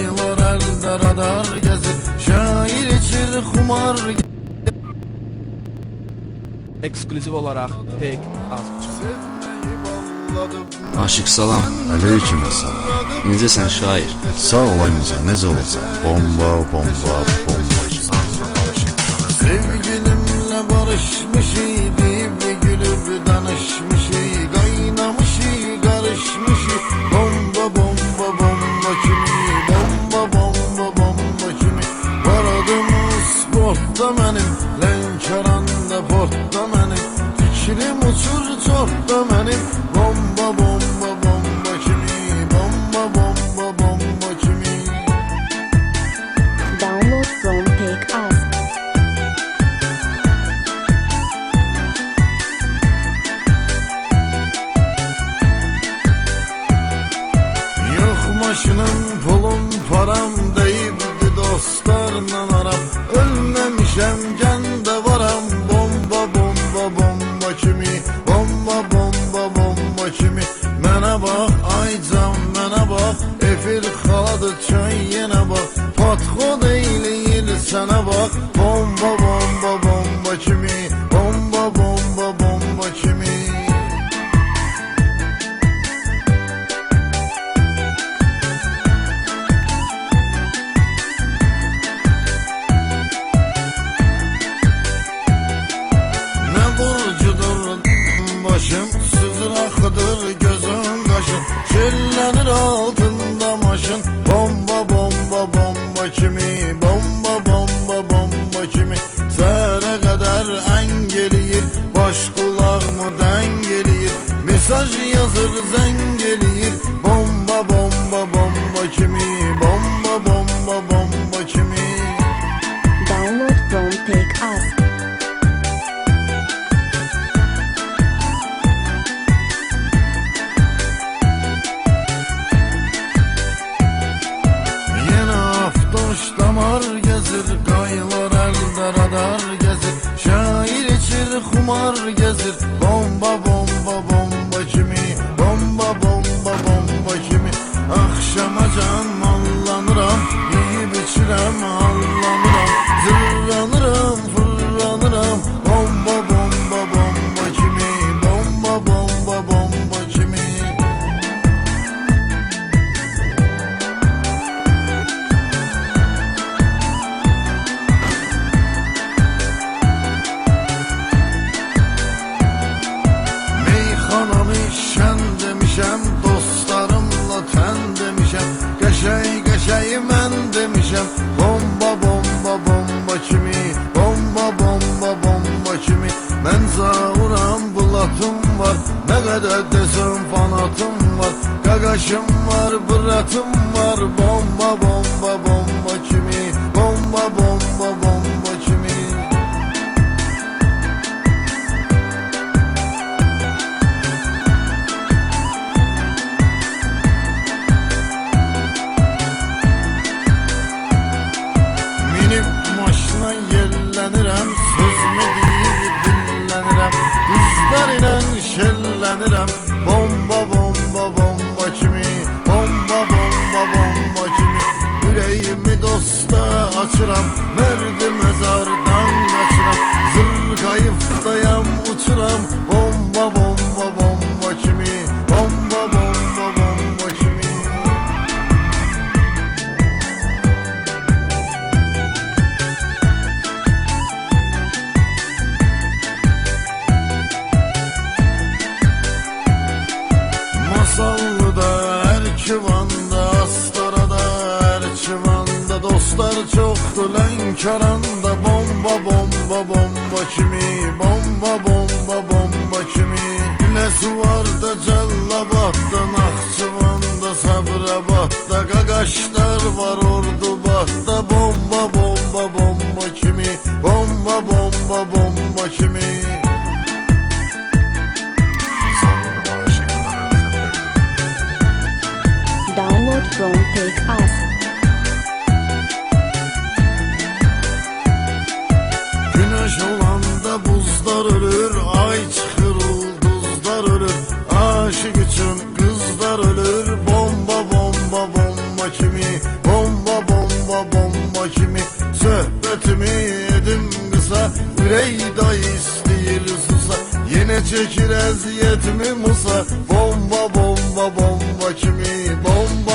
Yıllar elde radar gezir, şair içir kumar. Ekskluziv olarak pek az. Aşık salam. Aleyküm selam. Necəsən şair? Sağ olayınca nece olacak? Bomba bomba bomba. Sevgilimle barışmış deyip de gülüp danışmış, kaynamış karışmış. Bomba bomba bomba kimi, bomba bomba bomba kimi. Varadım sportta benim, Lənkəranda portda benim. Fikrim uçur çortda benim. Bomba bomba bomba kimi, bomba bomba bomba kimi. Download from Take Us. Yok maşınım, pulum, param deyibdi dostlarla aram. Ölmemişem, gende varam. Bomba bomba bomba kimi, bomba bomba bomba kimi. Mənə bax, ay can mənə bax, efir xaladı çay yenə bax. Patxod eyləyir sənə bax. Bomba bomba bomba kimi, bomba bomba bomba kimi. Ne borcudur başım, sızrakıdır gözüm kaşım. Şellenir altında maşın. Bomba bomba bomba kimi, bomba bomba bomba kimi. Səhərə qədər engeliyir, baş kulağımı dengeliyir. Mesaj yazır zengeliyir. Bomba bomba bomba kimi, bomba bomba bomba kimi. Download from Take Us. Yine aftoş damar gezir, kaylar elde radar gezir. Şair içir kumar gezir. Bomba bomba bomba kimi, bomba bomba bomba kimi. Akşama can mallanıram, yiyip içirem allanıram. Zırlanıram fırlanıram. Bomba bomba bomba kimi, bomba bomba bomba kimi. Meyxanamı şən demişəm, dostlarımla tən demişəm. Qəşəy qəşəy mən demişəm. Bomba bomba bomba kimi, bomba bomba bomba kimi. Mən zavuram, bulatım var, nə qədər desəm fanatım var. Qaqaşım var, bıratım var. Bomba bomba bomba kimi, bomba bomba bomba kimi. Minib maşına yellenirəm, sözümü deyib dinlənirəm. Qızlar ilə şellənirəm. Bomba bomba bomba kimi, bomba bomba bomba kimi. Ürəyimi dosta açıram, mərdi məzardan qaçıram. Zırqayıfdayam, uçuram. Bomba bomba bomba kimi, bomba bomba bomba kimi. Masallıda, Erkivanda, Astarada, Erkivanda. Dostlar çoxdur Lənkəranda. Bomba bomba bomba kimi, bomba bomba bomba kimi. Güləsi var da Cəllabadda, Naxçıvanda, Sabirabadda. Qaqaşlar var Ordubadda. Bomba bomba bomba kimi, bomba bomba bomba kimi. Download from Take Us. Güneş olanda buzlar ölür, ay çıxır ulduzlar ölür. Aşık üçün qızlar ölür. Bomba bomba bomba kimi, bomba Ürey dayı isteyir susa, yine çekir eziyetimi Musa. Bomba bomba bomba kimi, bomba